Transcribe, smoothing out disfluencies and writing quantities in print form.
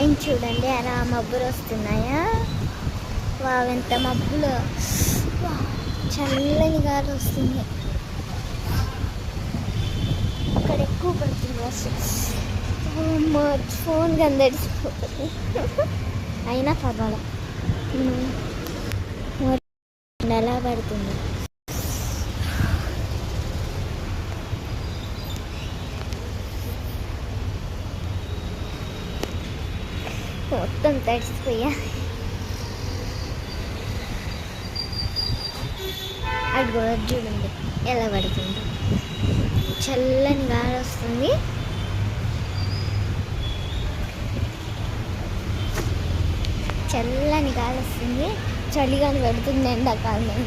పైన చూడండి అలా మబ్బులు వస్తున్నాయా. ఎంత మబ్బులు, చల్లని గాలి వస్తుంది. అక్కడ ఎక్కువ పడుతుంది వర్షం. ఫోన్ గందడిచిపోతుంది. అయినా పర్వాలే, ఎలా పడుతుంది. మొత్తం తడిసిపోయా. అది కూడా చూడండి ఎలా పడుతుంది. చల్లని గాలి వస్తుంది. చల్లని గాలి వస్తుంది. చలిగాని పెడుతుంది ఎండాకాలం.